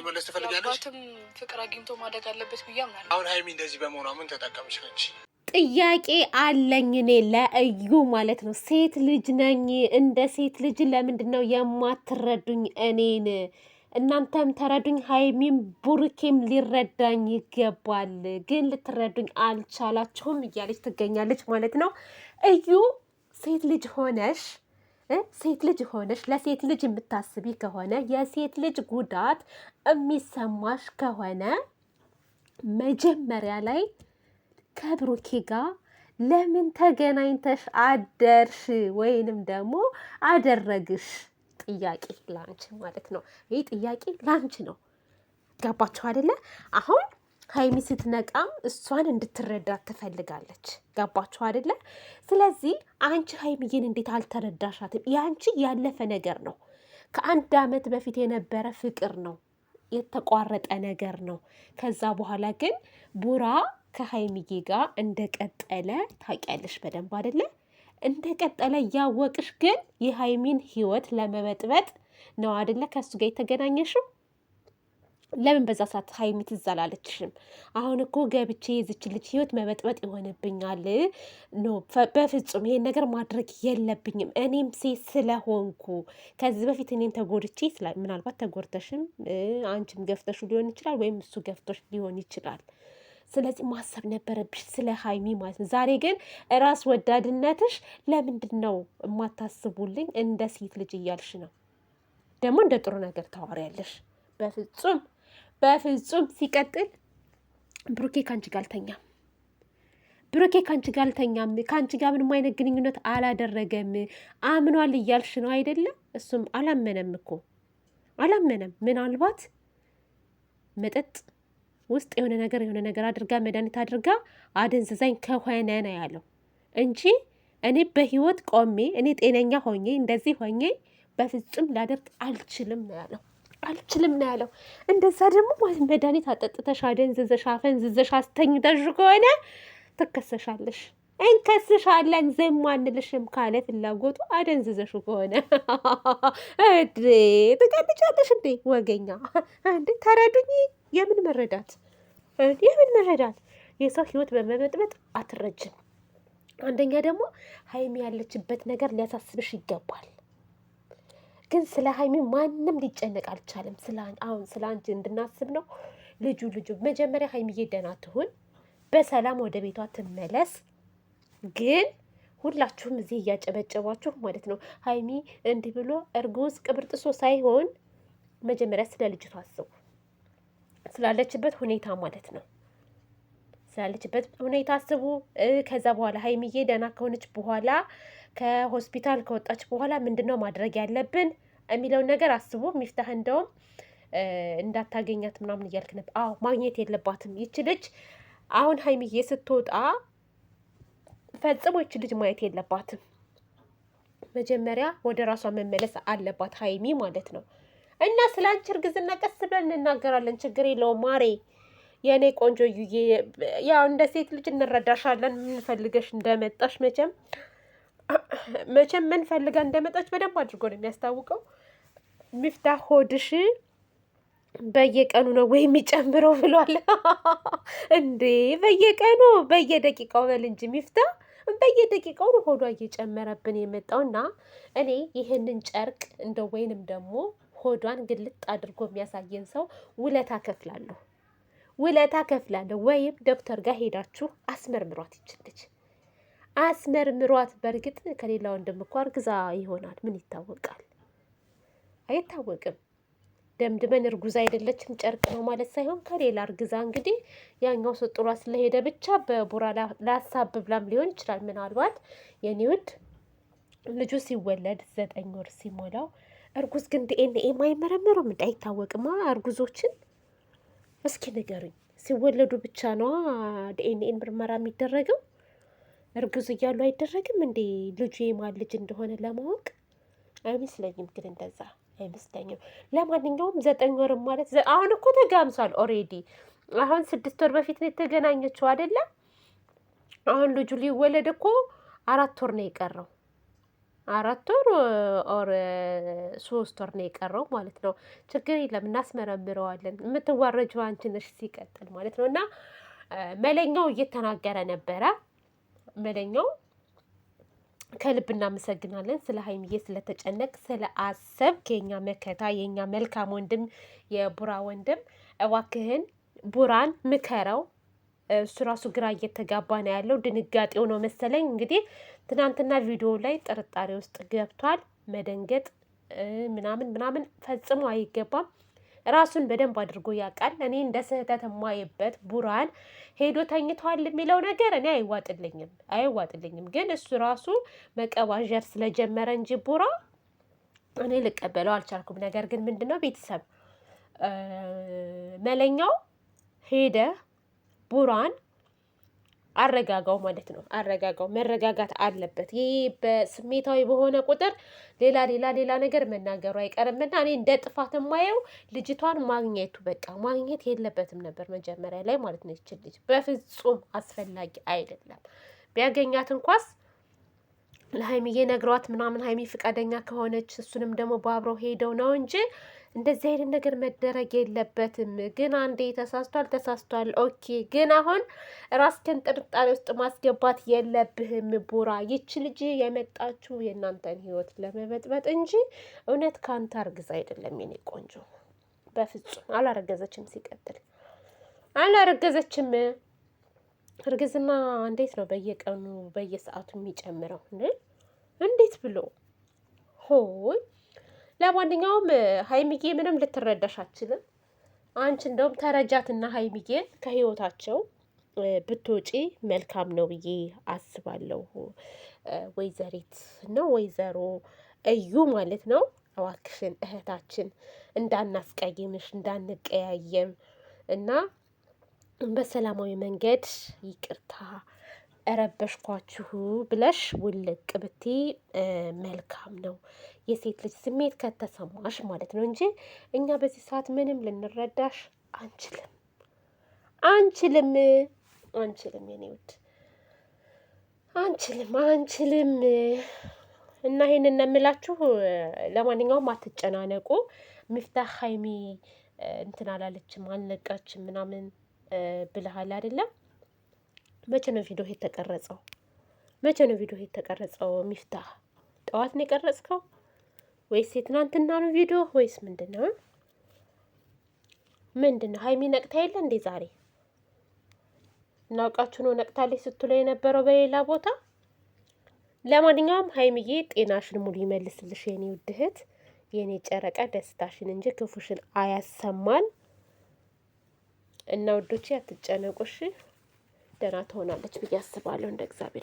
እንዲመለስ ትፈልጋለች? አባትም ፍቅር አግኝቶ ማደግ አለበት ብዬ አምናለሁ። አሁን ሀይሚ እንደዚህ በመሆኗ ምን ተጠቀምሽ አንቺ? ጥያቄ አለኝ እኔ ለእዩ ማለት ነው። ሴት ልጅ ነኝ። እንደ ሴት ልጅ ለምንድን ነው የማትረዱኝ እኔን? እናንተም ተረዱኝ። ሀይሚም ቡርኬም ሊረዳኝ ይገባል፣ ግን ልትረዱኝ አልቻላችሁም እያለች ትገኛለች ማለት ነው። እዩ ሴት ልጅ ሆነሽ ለሴት ልጅ የምታስቢ ከሆነ የሴት ልጅ ጉዳት የሚሰማሽ ከሆነ መጀመሪያ ላይ ከብሩኬ ጋር ለምን ተገናኝተሽ አደርሽ ወይንም ደግሞ አደረግሽ? ጥያቄ ላንቺ ማለት ነው። ይህ ጥያቄ ላንቺ ነው። ገባችሁ አይደለ? አሁን ሀይሚ ስትነቃም እሷን እንድትረዳት ትፈልጋለች። ገባችሁ አይደለ? ስለዚህ አንቺ ሀይሚዬን እንዴት አልተረዳሻትም? የአንቺ ያለፈ ነገር ነው። ከአንድ ዓመት በፊት የነበረ ፍቅር ነው፣ የተቋረጠ ነገር ነው። ከዛ በኋላ ግን ቡራ ከሀይሚዬ ጋር እንደቀጠለ ታውቂያለሽ በደንብ አይደለ? እንደቀጠለ እያወቅሽ ግን የሀይሚን ህይወት ለመበጥበጥ ነው አይደለ ከሱ ጋር የተገናኘሽው? ለምን በዛ ሰዓት ሀይሚ ትዝ አላለችሽም? አሁን እኮ ገብቼ የዝች ልጅ ህይወት መበጥበጥ ይሆንብኛል፣ ኖ በፍጹም ይሄን ነገር ማድረግ የለብኝም እኔም ሴት ስለሆንኩ ከዚህ በፊት እኔም ተጎድቼ ምናልባት ተጎድተሽም አንቺም ገፍተሹ ሊሆን ይችላል፣ ወይም እሱ ገፍቶሽ ሊሆን ይችላል። ስለዚህ ማሰብ ነበረብሽ ስለ ሀይሚ ማለት ነው። ዛሬ ግን ራስ ወዳድነትሽ ለምንድን ነው የማታስቡልኝ? እንደ ሴት ልጅ እያልሽ ነው ደግሞ እንደ ጥሩ ነገር ታወሪያለሽ። በፍጹም ሲቀጥል ብሩኬ ከአንቺ ጋር አልተኛም። ብሩኬ ከአንቺ ጋር አልተኛም። ከአንቺ ጋር ምንም አይነት ግንኙነት አላደረገም። አምኗል እያልሽ ነው አይደለም? እሱም አላመነም እኮ አላመነም። ምናልባት መጠጥ ውስጥ የሆነ ነገር አድርጋ መድኃኒት አድርጋ አደንዝዛኝ ከሆነ ነው ያለው እንጂ እኔ በህይወት ቆሜ እኔ ጤነኛ ሆኜ እንደዚህ ሆኜ በፍጹም ላደርግ አልችልም ነው ያለው። እንደዛ ደግሞ መድኃኒት አጠጥተሽ አደንዝዘሽ አፈንዝዘሽ አስተኝተሽ ከሆነ ትከሰሻለሽ። እንከስሻለን፣ ዝም አንልሽም ካለ ፍላጎቱ አደንዝዘሹ ከሆነ ትቀልጫለሽ እንዴ? ወገኛ እንዴ! ተረዱኝ። የምን መረዳት? የሰው ህይወት በመበጥበጥ አትረጅም። አንደኛ ደግሞ ሀይሚ ያለችበት ነገር ሊያሳስብሽ ይገባል። ግን ስለ ሀይሚ ማንም ሊጨነቅ አልቻለም። አሁን ስለ አንቺ እንድናስብ ነው። ልጁ መጀመሪያ ሀይሚዬ ደህና ትሁን፣ በሰላም ወደ ቤቷ ትመለስ። ግን ሁላችሁም እዚህ እያጨበጨባችሁ ማለት ነው ሀይሚ እንዲህ ብሎ እርጉዝ ቅብርጥሶ ሳይሆን መጀመሪያ ስለ ልጅቷ አስቡ፣ ስላለችበት ሁኔታ ማለት ነው። ስላለችበት ሁኔታ አስቡ። ከዛ በኋላ ሀይሚዬ ደህና ከሆነች በኋላ ከሆስፒታል ከወጣች በኋላ ምንድነው ማድረግ ያለብን የሚለውን ነገር አስቡ። ሚፍታህ እንደውም እንዳታገኛት ምናምን እያልክ ነበር። አዎ ማግኘት የለባትም ይች ልጅ። አሁን ሀይሚዬ ስትወጣ ፈጽሞ ይች ልጅ ማየት የለባትም። መጀመሪያ ወደ ራሷ መመለስ አለባት ሀይሚ ማለት ነው። እና ስለ አንቺ እርግዝና ቀስ ብለን እንናገራለን፣ ችግር የለውም ማሬ፣ የእኔ ቆንጆ ዩዬ። ያው እንደ ሴት ልጅ እንረዳሻለን። ምንፈልገሽ እንደመጣሽ መቼም ምን ፈልጋ እንደመጣች በደንብ አድርጎ ነው የሚያስታውቀው። ሚፍታህ ሆድሽ በየቀኑ ነው ወይ የሚጨምረው ብሏል እንዴ? በየቀኑ በየደቂቃው በል እንጂ ሚፍታህ በየደቂቃው ነው ሆዷ እየጨመረብን የመጣውና እኔ ይህንን ጨርቅ እንደው ወይንም ደግሞ ሆዷን ግልጥ አድርጎ የሚያሳየን ሰው ውለታ ከፍላለሁ። ወይም ዶክተር ጋር ሄዳችሁ አስመርምሯት፣ ይችልች አስመርምሯት። በእርግጥ ከሌላ ወንድም እኮ አርግዛ ይሆናል፣ ምን ይታወቃል? አይታወቅም። ደምድመን እርጉዝ አይደለችም ጨርቅ ነው ማለት ሳይሆን ከሌላ እርግዛ እንግዲህ ያኛው ስጥሯ ስለሄደ ብቻ በቡራ ላሳብብላም ሊሆን ይችላል። ምናልባት የኔ ውድ ልጁ ሲወለድ 9 ወር ሲሞላው እርጉዝ ግን ዲኤንኤ አይመረመሩም እንደ አይታወቅማ እርጉዞችን። እስኪ ንገሩኝ፣ ሲወለዱ ብቻ ነዋ ዲኤንኤን ምርመራ የሚደረገው? እርጉዝ እያሉ አይደረግም እንዴ? ልጁ የማን ልጅ እንደሆነ ለማወቅ አይመስለኝም። ግን እንደዛ አይመስለኝም። ለማንኛውም 9 ወር ማለት አሁን እኮ ተጋምሷል ኦሬዲ። አሁን 6 ወር በፊት ነው የተገናኘችው አይደለም? አሁን ልጁ ሊወለድ እኮ 4 ወር ነው የቀረው። 4 ወር ኦር 3 ወር ነው የቀረው ማለት ነው። ችግር የለም እናስመረምረዋለን። የምትዋረጂው አንቺ ነሽ ሲቀጥል ማለት ነው። እና መለኛው እየተናገረ ነበረ። መለኛው ከልብ እናመሰግናለን ስለ ሀይሚዬ ስለተጨነቅ ስለ አሰብክ የኛ መከታ የኛ መልካም ወንድም የቡራ ወንድም እባክህን ቡራን ምከረው። እሱ ራሱ ግራ እየተጋባ ነው ያለው። ድንጋጤው ነው መሰለኝ እንግዲህ ትናንትና ቪዲዮ ላይ ጥርጣሬ ውስጥ ገብቷል። መደንገጥ ምናምን ምናምን ፈጽሞ አይገባም። ራሱን በደንብ አድርጎ ያውቃል። እኔ እንደ ስህተት የማይበት ቡራን ሄዶ ተኝቷል የሚለው ነገር እኔ አይዋጥልኝም። ግን እሱ ራሱ መቀባዠር ስለጀመረ እንጂ ቡራ እኔ ልቀበለው አልቻልኩም። ነገር ግን ምንድነው ቤተሰብ መለኛው ሄደ ቡራን አረጋጋው ማለት ነው። አረጋጋው፣ መረጋጋት አለበት። ይህ በስሜታዊ በሆነ ቁጥር ሌላ ነገር መናገሩ አይቀርምና እኔ እንደ ጥፋት የማየው ልጅቷን ማግኘቱ በቃ ማግኘት የለበትም ነበር መጀመሪያ ላይ ማለት ነው። ይችል ልጅ በፍጹም አስፈላጊ አይደለም። ቢያገኛት እንኳስ ለሀይሚዬ ነግሯት ምናምን ሀይሚ ፍቃደኛ ከሆነች እሱንም ደግሞ በአብረው ሄደው ነው እንጂ እንደዚህ አይነት ነገር መደረግ የለበትም። ግን አንዴ ተሳስቷል። ኦኬ፣ ግን አሁን ራስህን ጥርጣሬ ውስጥ ማስገባት የለብህም ቡራ። ይች ልጅ የመጣችው የእናንተን ህይወት ለመበጥበጥ እንጂ እውነት ከአንተ አርግዛ አይደለም የኔ ቆንጆ። በፍጹም አላረገዘችም። ሲቀጥል አላረገዘችም። እርግዝና እንዴት ነው በየቀኑ በየሰዓቱ የሚጨምረው? እንዴት ብሎ ሆይ። ለማንኛውም ሀይሚዬ ምንም ልትረዳሽ አትችልም። አንቺ እንደውም ተረጃትና ሀይሚዬን ከህይወታቸው ብትወጪ መልካም ነው ብዬ አስባለሁ። ወይዘሪት ነው ወይዘሮ እዩ ማለት ነው። እባክሽን እህታችን እንዳናስቀይምሽ እንዳንቀያየም እና በሰላማዊ መንገድ ይቅርታ እረበሽኳችሁ ብለሽ ውልቅ ብቲ መልካም ነው። የሴት ልጅ ስሜት ከተሰማሽ ማለት ነው እንጂ እኛ በዚህ ሰዓት ምንም ልንረዳሽ አንችልም። የኔ ውድ አንችልም። እና ይሄንን ነው የምላችሁ። ለማንኛውም አትጨናነቁ። ሚፍታህ ሀይሚ እንትን አላለችም አልነቃችም ምናምን ብለሃል አይደለም? መቼ ነው ቪዲዮ የተቀረጸው? ሚፍታህ ጠዋት ነው የቀረጽከው ወይስ የትናንትና ነው ቪዲዮ ወይስ ምንድነው? ሀይሚ ነቅታ የለ እንዴ ዛሬ? እናውቃችሁ ነው ነቅታለች ስትሉ የነበረው በሌላ ቦታ። ለማንኛውም ሀይሚዬ ጤናሽን ሙሉ ይመልስልሽ የኔ ውድ እህት፣ የኔ ጨረቃ፣ ደስታሽን እንጂ ክፉሽን አያሰማን። እና ውዶቼ አትጨነቁሽ፣ ደህና ትሆናለች ብዬ አስባለሁ እንደ እግዚአብሔር